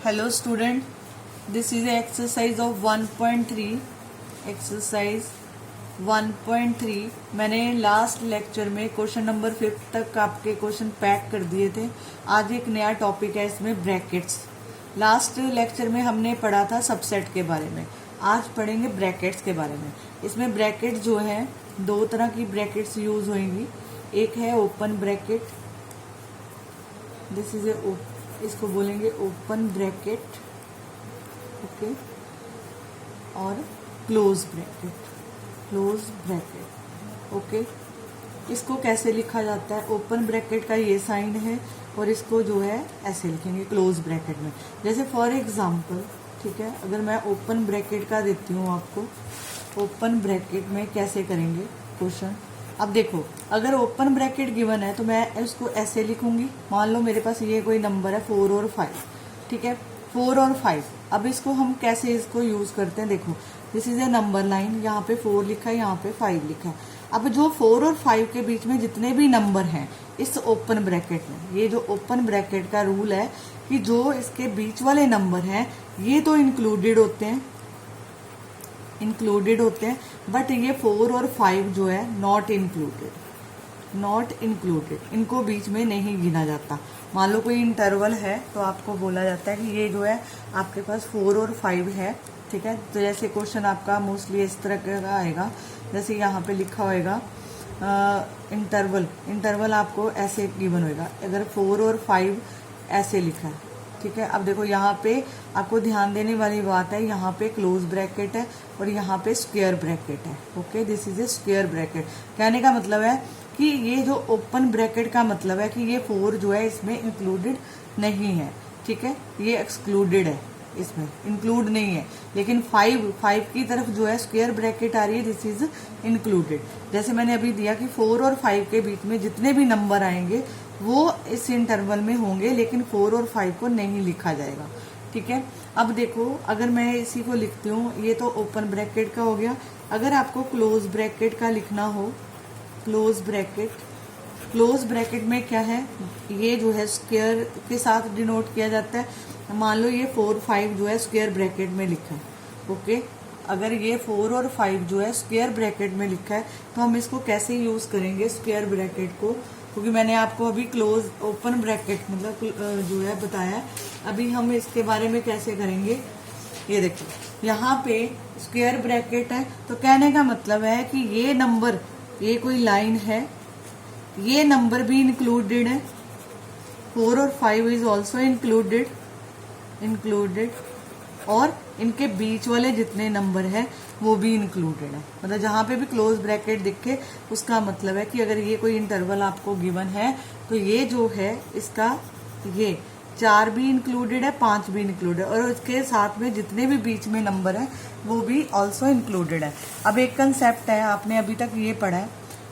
Hello student, this is exercise of 1.3 exercise 1.3। मैंने last lecture में question number 5 तक आपके क्वेश्चन पैक कर दिए थे। आज एक नया टॉपिक है इसमें ब्रैकेट्स। लास्ट लेक्चर में हमने पढ़ा था सबसेट के बारे में, आज पढ़ेंगे ब्रैकेट्स के बारे में। इसमें ब्रैकेट जो है दो तरह की ब्रैकेट्स यूज होंगी। एक है ओपन ब्रैकेट, दिस इज इसको बोलेंगे ओपन ब्रैकेट, ओके, और क्लोज ब्रैकेट, ओके। इसको कैसे लिखा जाता है? ओपन ब्रैकेट का ये साइन है और इसको जो है ऐसे लिखेंगे क्लोज ब्रैकेट में। जैसे फॉर एग्जांपल, ठीक है, अगर मैं ओपन ब्रैकेट का देती हूँ आपको, ओपन ब्रैकेट में कैसे करेंगे क्वेश्चन। अब देखो, अगर ओपन ब्रैकेट गिवन है तो मैं उसको ऐसे लिखूंगी। मान लो मेरे पास ये कोई नंबर है 4 और 5, ठीक है, 4 और 5। अब इसको हम कैसे इसको यूज करते हैं, देखो this is a number line, यहाँ पे 4 लिखा है, यहाँ पे 5 लिखा है। अब जो 4 और 5 के बीच में जितने भी नंबर हैं इस ओपन ब्रैकेट में, ये जो ओपन ब्रैकेट का रूल है कि जो इसके बीच वाले नंबर हैं ये तो इंक्लूडेड होते हैं, बट ये 4 और 5 जो है नॉट इंक्लूडेड, इनको बीच में नहीं गिना जाता। मान लो कोई इंटरवल है तो आपको बोला जाता है कि ये जो है आपके पास 4 और 5 है, ठीक है। तो जैसे क्वेश्चन आपका मोस्टली इस तरह का आएगा, जैसे यहाँ पे लिखा होएगा इंटरवल आपको ऐसे गिवन होएगा, अगर 4 और 5 ऐसे लिखा है, ठीक है। अब देखो यहाँ पे आपको ध्यान देने वाली बात है, यहाँ पे क्लोज ब्रैकेट है और यहाँ पे स्क्वायर ब्रैकेट है, okay. This is a square bracket. कहने का मतलब है कि ये जो ओपन ब्रैकेट का मतलब है कि ये 4 जो है इसमें इंक्लूडेड नहीं है, ठीक है, ये एक्सक्लूडेड है, इसमें इंक्लूड नहीं है। लेकिन 5 की तरफ जो है स्क्वायर ब्रैकेट आ रही है, दिस इज इंक्लूडेड। जैसे मैंने अभी दिया कि 4 और 5 के बीच में जितने भी नंबर आएंगे वो इस इंटरवल में होंगे, लेकिन 4 और 5 को नहीं लिखा जाएगा, ठीक है। अब देखो, अगर मैं इसी को लिखती हूँ, ये तो ओपन ब्रैकेट का हो गया। अगर आपको क्लोज ब्रैकेट का लिखना हो, क्लोज ब्रैकेट में क्या है, ये जो है स्क्वायर के साथ डिनोट किया जाता है। मान लो ये 4 5 जो है स्क्वायर ब्रैकेट में लिखा है, ओके। अगर ये 4 और 5 जो है स्क्वायर ब्रैकेट में लिखा है तो हम इसको कैसे यूज करेंगे स्क्वायर ब्रैकेट को, क्योंकि मैंने आपको अभी क्लोज ओपन ब्रैकेट मतलब जो है बताया। अभी हम इसके बारे में कैसे करेंगे, ये देखो यहाँ पे स्क्वायर ब्रैकेट है तो कहने का मतलब है कि ये नंबर, ये कोई लाइन है, ये नंबर भी इंक्लूडेड है, 4 और 5 इज ऑल्सो इंक्लूडेड, और इनके बीच वाले जितने नंबर है वो भी इंक्लूडेड है। मतलब जहां पे भी क्लोज ब्रैकेट दिखे उसका मतलब है कि अगर ये कोई इंटरवल आपको गिवन है तो ये जो है इसका ये 4 भी इंक्लूडेड है, 5 भी इंक्लूडेड है, और इसके साथ में जितने भी बीच में नंबर है वो भी ऑल्सो इंक्लूडेड है। अब एक कंसेप्ट है, आपने अभी तक ये पढ़ा है,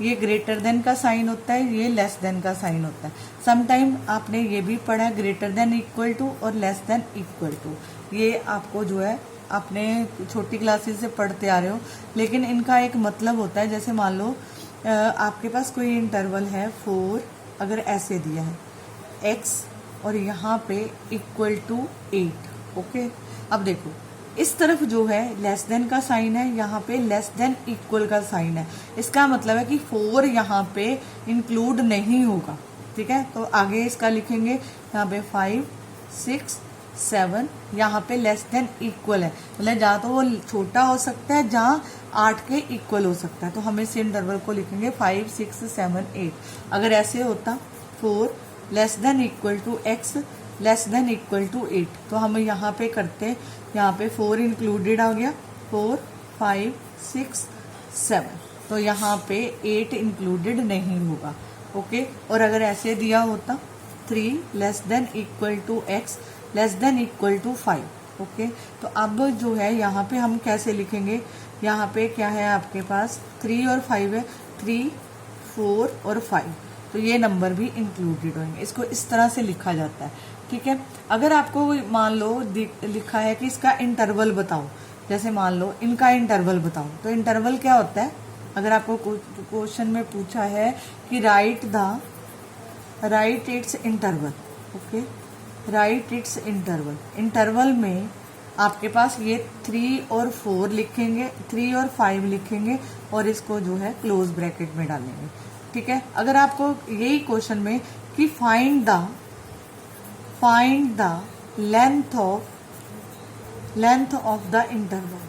ये ग्रेटर देन का साइन होता है, ये लेस देन का साइन होता है। समटाइम आपने ये भी पढ़ा है ग्रेटर देन इक्वल टू और लेस देन इक्वल टू। ये आपको जो है आपने छोटी क्लासेस से पढ़ते आ रहे हो, लेकिन इनका एक मतलब होता है। जैसे मान लो आपके पास कोई इंटरवल है 4, अगर ऐसे दिया है x और यहाँ पे इक्वल टू 8, ओके। अब देखो इस तरफ जो है लेस देन का साइन है, यहाँ पे लेस देन इक्वल का साइन है। इसका मतलब है कि 4 यहाँ पे इंक्लूड नहीं होगा, ठीक है। तो आगे इसका लिखेंगे, यहाँ पे 5 6 7, यहाँ पे लेस देन इक्वल है, मतलब जहाँ तो वो छोटा हो सकता है, जहाँ 8 के इक्वल हो सकता है। तो हम इस इंटरवल को लिखेंगे 5 6 7 8। अगर ऐसे होता 4 less than equal to x less than equal to 8, तो हम यहाँ पे करते, यहाँ पे 4 इंक्लूडेड आ गया, 4 5 6 7, तो यहाँ पे 8 इंक्लूडेड नहीं होगा, ओके। और अगर ऐसे दिया होता 3 less than equal to x less than equal to 5, okay. तो अब जो है यहाँ पे हम कैसे लिखेंगे, यहाँ पे क्या है आपके पास 3 और 5 है, 3 4 और 5, तो ये नंबर भी इंक्लूडेड होंगे। इसको इस तरह से लिखा जाता है, ठीक है। अगर आपको मान लो लिखा है कि इसका इंटरवल बताओ, जैसे मान लो इनका इंटरवल बताओ, तो इंटरवल क्या होता है, अगर आपको क्वेश्चन में पूछा है कि right it's interval, okay, right it's interval. Interval में आपके पास ये 3 और 4 लिखेंगे, 3 और 5 लिखेंगे और इसको जो है क्लोज ब्रैकेट में डालेंगे। ठीक है, अगर आपको यही क्वेश्चन में कि find the length of the interval,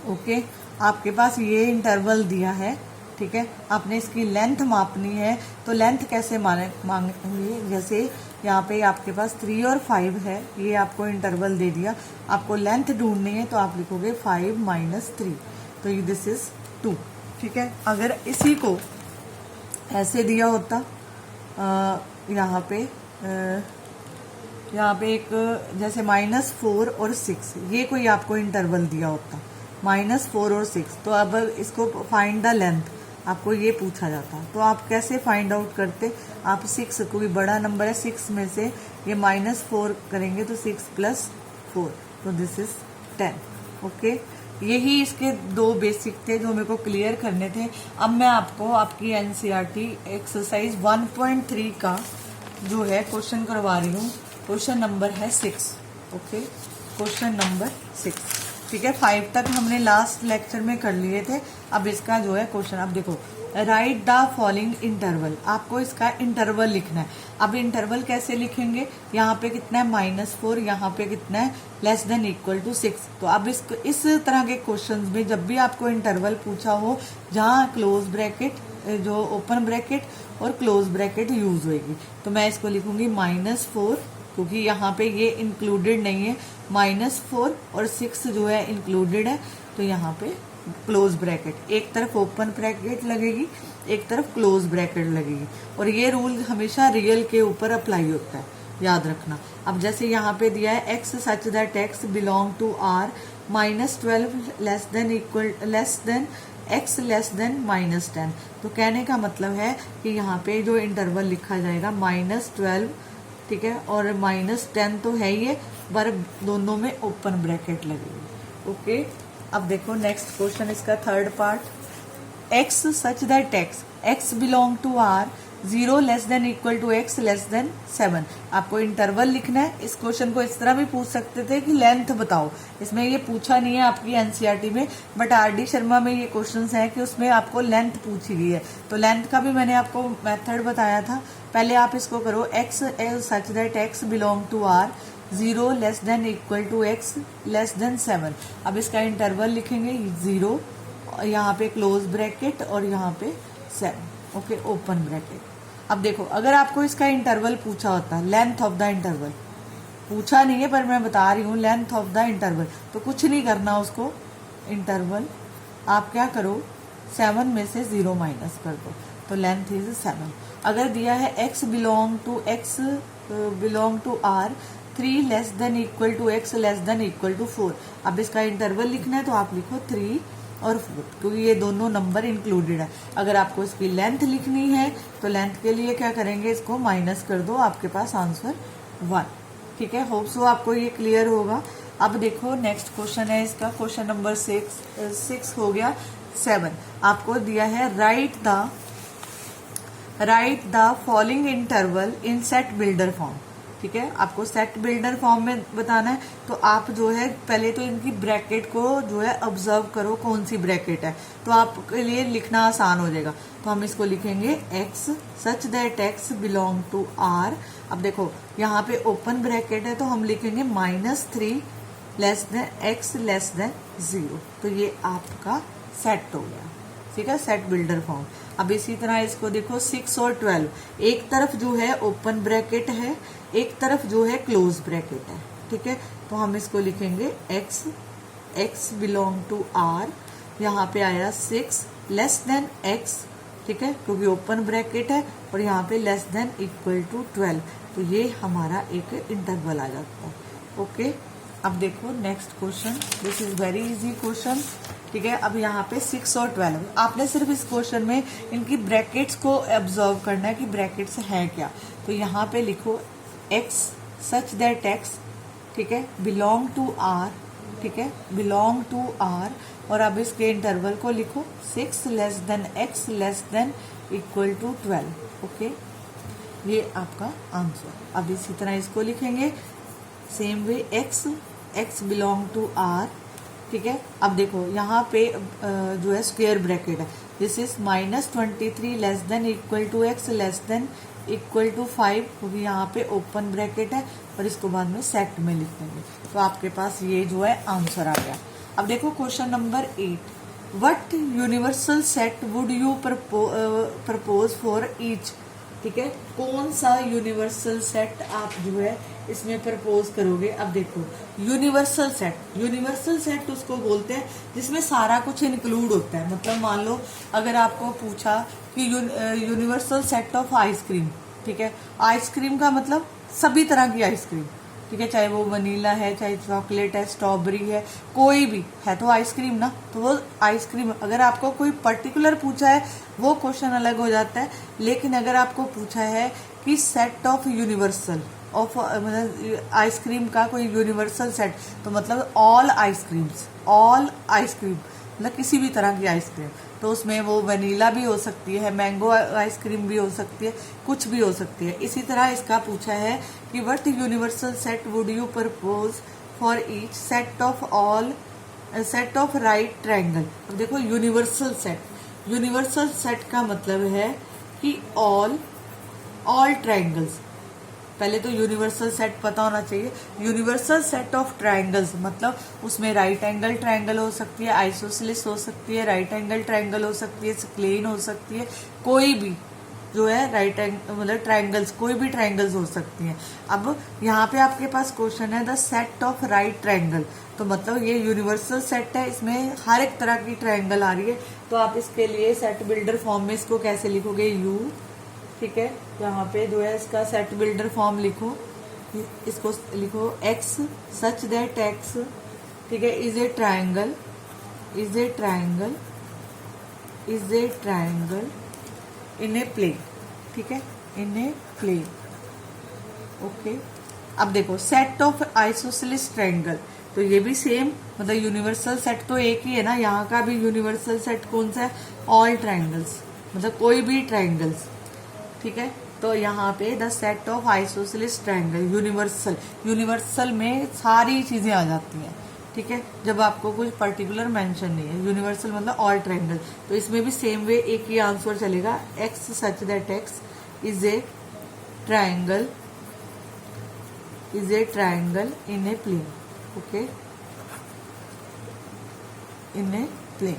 okay, आपके पास ये इंटरवल दिया है, ठीक है, आपने इसकी लेंथ मापनी है। तो लेंथ कैसे मांगेंगे, जैसे यहाँ पे आपके पास 3 और 5 है, ये आपको इंटरवल दे दिया, आपको लेंथ ढूंढनी है तो आप लिखोगे 5 - 3, तो दिस इज 2। ठीक है, अगर इसी को ऐसे दिया होता यहाँ पे एक जैसे -4 और 6, ये कोई आपको इंटरवल दिया होता -4 और 6, तो अब इसको फाइंड द लेंथ आपको ये पूछा जाता, तो आप कैसे फाइंड आउट करते, आप 6, कोई बड़ा नंबर है, 6 में से ये -4 करेंगे तो 6 + 4, तो दिस इज 10। ओके, यही इसके 2 बेसिक थे जो मेरे को क्लियर करने थे। अब मैं आपको आपकी एनसीईआरटी एक्सरसाइज 1.3 का जो है क्वेश्चन करवा रही हूँ। क्वेश्चन नंबर है 6। Okay, question number 6। ठीक है, 5 तक हमने लास्ट लेक्चर में कर लिए थे। अब इसका जो है क्वेश्चन, अब देखो, राइट द फॉलोइंग इंटरवल, आपको इसका इंटरवल लिखना है। अब इंटरवल कैसे लिखेंगे, यहाँ पे कितना है -4, यहाँ पे कितना है < > 6। तो अब इस तरह के क्वेश्चंस में जब भी आपको इंटरवल पूछा हो जहाँ क्लोज ब्रैकेट, जो ओपन ब्रैकेट और क्लोज ब्रैकेट यूज होगी, तो मैं इसको लिखूंगी -4, क्योंकि यहाँ पे ये इंक्लूडेड नहीं है, -4 और 6 जो है इंक्लूडेड है, तो यहाँ पे क्लोज ब्रैकेट, एक तरफ ओपन ब्रैकेट लगेगी, एक तरफ क्लोज ब्रैकेट लगेगी, और ये रूल हमेशा रियल के ऊपर अप्लाई होता है, याद रखना। अब जैसे यहाँ पे दिया है x such that x belong to R -12 x < 10, तो कहने का मतलब है कि यहाँ पे जो इंटरवल लिखा जाएगा -12, ठीक है, और -10 तो है ही है, पर दोनों में ओपन ब्रैकेट लगेगी। ओके, अब देखो नेक्स्ट क्वेश्चन, इसका third part, x such that x belong to R 0 < x < 7। आपको इंटरवल लिखना है। इस क्वेश्चन को इस तरह भी पूछ सकते थे कि लेंथ बताओ, इसमें ये पूछा नहीं है आपकी एनसीईआरटी में, बट आरडी शर्मा में ये क्वेश्चंस हैं कि उसमें आपको लेंथ पूछी गई है, तो लेंथ का भी मैंने आपको मेथड बताया था। पहले आप इसको करो, x such that x belong to R 0 < x < 7। अब इसका इंटरवल लिखेंगे 0, यहाँ पे क्लोज ब्रैकेट और यहाँ पे 7, ओके, ओपन ब्रैकेट। अब देखो, अगर आपको इसका इंटरवल पूछा होता, लेंथ ऑफ द इंटरवल पूछा नहीं है, पर मैं बता रही हूँ लेंथ ऑफ द इंटरवल, तो कुछ नहीं करना उसको, इंटरवल आप क्या करो, 7 में से 0 माइनस कर दो, तो लेंथ इज 7। अगर दिया है x belong to R 3 < x < 4, अब इसका इंटरवल लिखना है तो आप लिखो 3 और 4, क्योंकि ये दोनों नंबर इंक्लूडेड है। अगर आपको इसकी लेंथ लिखनी है तो लेंथ के लिए क्या करेंगे, इसको माइनस कर दो, आपके पास आंसर 1। ठीक है, होप सो आपको ये क्लियर होगा। अब देखो नेक्स्ट क्वेश्चन है इसका, क्वेश्चन नंबर 6 हो गया। 7 आपको दिया है, right the following interval in set builder form. ठीक है, आपको सेट बिल्डर फॉर्म में बताना है, तो आप जो है पहले तो इनकी ब्रैकेट को जो है ऑब्जर्व करो कौन सी ब्रैकेट है, तो आपके लिए लिखना आसान हो जाएगा। तो हम इसको लिखेंगे x such that x belong to R। अब देखो यहाँ पे ओपन ब्रैकेट है, तो हम लिखेंगे -3 x < 0, तो ये आपका सेट हो गया। ठीक है, सेट बिल्डर फॉर्म। अब इसी तरह इसको देखो, 6 और 12, एक तरफ जो है ओपन ब्रैकेट है, एक तरफ जो है क्लोज ब्रैकेट है। ठीक है, तो हम इसको लिखेंगे x बिलोंग टू R, यहाँ पे आया 6 x, ठीक है, क्योंकि ओपन ब्रैकेट है, और यहाँ पे < = 12, तो ये हमारा एक इंटरवल आ जाता है। ओके, अब देखो next question, this is very easy question. ठीक है, अब यहाँ पे 6 और 12, आपने सिर्फ इस क्वेश्चन में इनकी ब्रैकेट्स को ऑब्जर्व करना है कि ब्रैकेट्स है क्या। तो यहाँ पे लिखो x सच दैट x, ठीक है, बिलोंग टू R, ठीक है, बिलोंग टू R, और अब इसके इंटरवल को लिखो 6 < x < 12। ओके, ये आपका आंसर। अब इसी तरह इसको लिखेंगे same way x belong to r, ठीक है। अब देखो यहाँ पे जो है स्क्वायर ब्रैकेट है, this is -23 less than equal to x less than equal to 5, क्योंकि यहाँ पे ओपन ब्रैकेट है और इसको बाद में सेट में लिख देंगे। तो आपके पास ये जो है आंसर आ गया। अब देखो question number 8, what universal set would you propose for each, ठीक है। कौन सा यूनिवर्सल सेट आप जो है इसमें प्रपोज करोगे। अब देखो यूनिवर्सल सेट उसको बोलते हैं जिसमें सारा कुछ इंक्लूड होता है। मतलब मान लो अगर आपको पूछा कि यूनिवर्सल सेट ऑफ आइसक्रीम, ठीक है। आइसक्रीम का मतलब सभी तरह की आइसक्रीम, ठीक है, चाहे वो वनीला है, चाहे चॉकलेट है, स्ट्रॉबेरी है, कोई भी है तो आइसक्रीम ना। तो वो आइसक्रीम, अगर आपको कोई पर्टिकुलर पूछा है वो क्वेश्चन अलग हो जाता है। लेकिन अगर आपको पूछा है कि सेट ऑफ यूनिवर्सल ऑफ मतलब आइसक्रीम का कोई यूनिवर्सल सेट, तो मतलब ऑल आइसक्रीम मतलब किसी भी तरह की आइसक्रीम, तो उसमें वो वनीला भी हो सकती है, मैंगो आइसक्रीम भी हो सकती है, कुछ भी हो सकती है। इसी तरह इसका पूछा है कि what universal set would you propose for each set of right triangle. अब देखो यूनिवर्सल सेट का मतलब है कि ऑल ट्रायंगल्स। पहले तो यूनिवर्सल सेट पता होना चाहिए। यूनिवर्सल सेट ऑफ ट्रायंगल्स मतलब उसमें राइट एंगल ट्रायंगल हो सकती है, आइसोसेलेस हो सकती है, राइट एंगल ट्रायंगल हो सकती है, स्क्लेन हो सकती है, कोई भी जो है राइट एंगल मतलब ट्रायंगल्स, कोई भी ट्रायंगल्स हो सकती हैं। अब यहाँ पे आपके पास क्वेश्चन है the set of right triangle, तो मतलब ये यूनिवर्सल सेट है, इसमें हर एक तरह की ट्रायंगल आ रही है। तो आप इसके लिए सेट बिल्डर फॉर्म में इसको कैसे लिखोगे, यू, ठीक है। यहाँ पे जो है इसका सेट बिल्डर फॉर्म लिखो, इसको लिखो x सच दैट x, ठीक है, is a triangle in a plane, ठीक है, इन ए प्लेन, ओके। अब देखो सेट ऑफ आइसोसेलेस ट्रायंगल, तो ये भी सेम मतलब यूनिवर्सल सेट तो एक ही है ना। यहाँ का भी यूनिवर्सल सेट कौन सा है, ऑल ट्रायंगल्स मतलब कोई भी ट्रायंगल्स, ठीक है। तो यहाँ पे the set of isosceles triangle universal में सारी चीजें आ जाती हैं, ठीक है, जब आपको कुछ पर्टिकुलर मेंशन नहीं है। यूनिवर्सल मतलब ऑल ट्रायंगल, तो इसमें भी सेम वे एक ही आंसर चलेगा, x such that x is a triangle in a plane, okay, in a plane,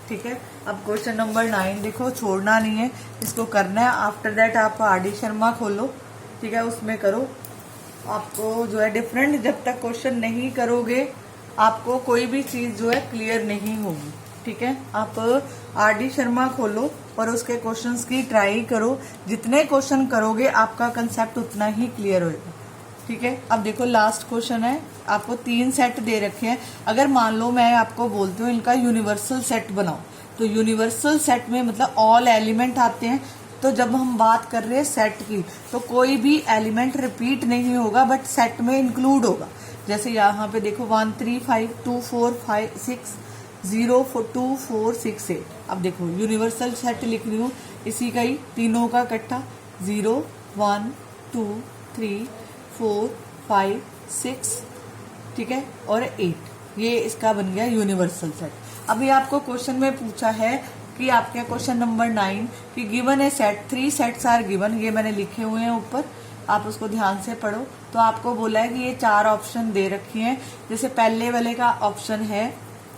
ठीक है। अब क्वेश्चन नंबर 9 देखो, छोड़ना नहीं है, इसको करना है। आफ्टर दैट आप आरडी शर्मा खोलो, ठीक है, उसमें करो। आपको जो है डिफरेंट जब तक क्वेश्चन नहीं करोगे आपको कोई भी चीज जो है क्लियर नहीं होगी, ठीक है। आप आरडी शर्मा खोलो और उसके क्वेश्चंस की ट्राई करो। जितने क्वेश्चन करोगे आपका कंसेप्ट उतना ही क्लियर होगा, ठीक है। अब देखो लास्ट क्वेश्चन है, आपको 3 सेट दे रखे हैं। अगर मान लो मैं आपको बोलती हूँ इनका यूनिवर्सल सेट बनाओ, तो यूनिवर्सल सेट में मतलब ऑल एलिमेंट आते हैं। तो जब हम बात कर रहे हैं सेट की, तो कोई भी एलिमेंट रिपीट नहीं होगा बट सेट में इंक्लूड होगा। जैसे यहाँ पे देखो 1 3 5 2 4 5 6 0 2 4 6 8। अब देखो यूनिवर्सल सेट लिख रही हूँ, इसी का ही तीनों का इकट्ठा 0 1 2 3 4 5 6, ठीक है, और 8, ये इसका बन गया यूनिवर्सल सेट। अभी आपको क्वेश्चन में पूछा है कि आपके क्वेश्चन नंबर 9 कि given a set 3 sets are given, ये मैंने लिखे हुए हैं ऊपर, आप उसको ध्यान से पढ़ो। तो आपको बोला है कि ये 4 ऑप्शन दे रखी हैं। जैसे पहले वाले का ऑप्शन है,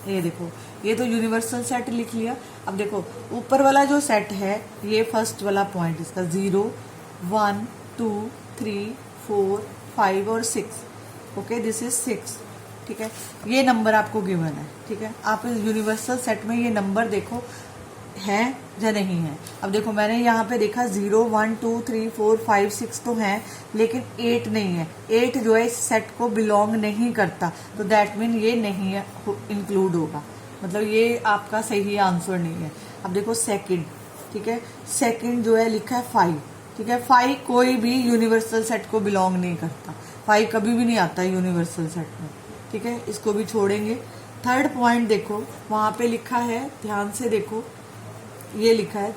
ये देखो, ये तो यूनिवर्सल सेट लिख लिया। अब देखो ऊपर वाला जो सेट है, ये फर्स्ट वाला पॉइंट इसका 0 1 2 3 4 5 और 6, ओके, दिस इज 6, ठीक है। ये नंबर आपको गिवन है, ठीक है। आप इस यूनिवर्सल सेट में ये नंबर देखो है या नहीं है। अब देखो मैंने यहाँ पे देखा 0 1 2 3 4 5 6 तो है, लेकिन 8 नहीं है। 8 जो है इस सेट को बिलोंग नहीं करता, तो दैट मीन ये नहीं है, इंक्लूड होगा, मतलब ये आपका सही आंसर नहीं है। अब देखो सेकंड, ठीक है, सेकंड जो है लिखा है 5, ठीक है। 5 कोई भी यूनिवर्सल सेट को बिलोंग नहीं करता, 5 कभी भी नहीं आता यूनिवर्सल सेट में, ठीक है, इसको भी छोड़ेंगे। थर्ड पॉइंट देखो, वहां पे लिखा है, ध्यान से देखो, ये लिखा है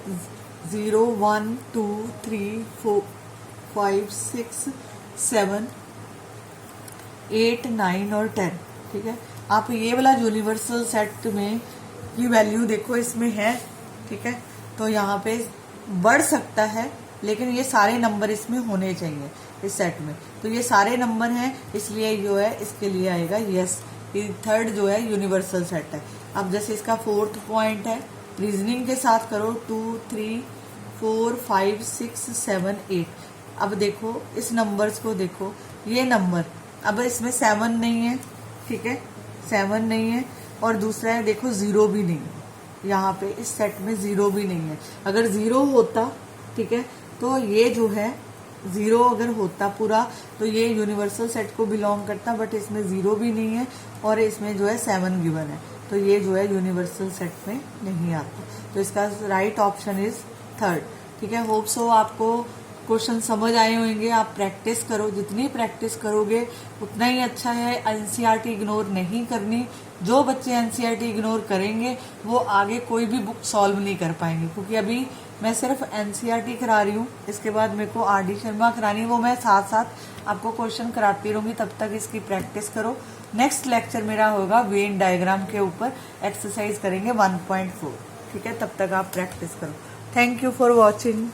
0 1 2 3 4 5 6 7 8 9 और 10। ठीक है, आप ये वाला यूनिवर्सल सेट में की वैल्यू देखो इसमें है। ठीक है, तो यहाँ पे बढ़ सकता है, लेकिन ये सारे नंबर इसमें होने चाहिए इस सेट में। तो ये सारे नंबर हैं, इसलिए जो है इसके लिए आएगा यस। ये थर्ड जो है यूनिवर्सल सेट है। अब जैसे इसका फोर्थ पॉइंट है, रीजनिंग के साथ करो 2 3 4 5 6 7 8। अब देखो इस नंबर्स को देखो, ये नंबर अब इसमें 7 नहीं है। ठीक है, 7 नहीं है, और दूसरा है देखो 0 भी नहीं है। यहाँ पे इस सेट में 0 भी नहीं है। अगर 0 होता, ठीक है, तो ये जो है 0 अगर होता पूरा, तो ये यूनिवर्सल सेट को बिलोंग करता, बट इसमें 0 भी नहीं है और इसमें जो है 7 गिवन है, तो ये जो है यूनिवर्सल सेट में नहीं आता। तो इसका राइट ऑप्शन इज थर्ड। ठीक है, होप सो आपको क्वेश्चन समझ आए होंगे। आप प्रैक्टिस करो, जितनी प्रैक्टिस करोगे उतना ही अच्छा है। एनसीईआरटी इग्नोर नहीं करनी। जो बच्चे एनसीईआरटी इग्नोर करेंगे वो आगे कोई भी बुक सॉल्व नहीं कर पाएंगे, क्योंकि अभी मैं सिर्फ एनसीईआरटी करा रही हूँ, इसके बाद मेरे को आरडी शर्मा करानी है, वो मैं साथ साथ आपको क्वेश्चन कराती रहूंगी। तब तक इसकी प्रैक्टिस करो। नेक्स्ट लेक्चर मेरा होगा वेन डायग्राम के ऊपर, एक्सरसाइज करेंगे 1.4। ठीक है, तब तक आप प्रैक्टिस करो। Thank you for watching.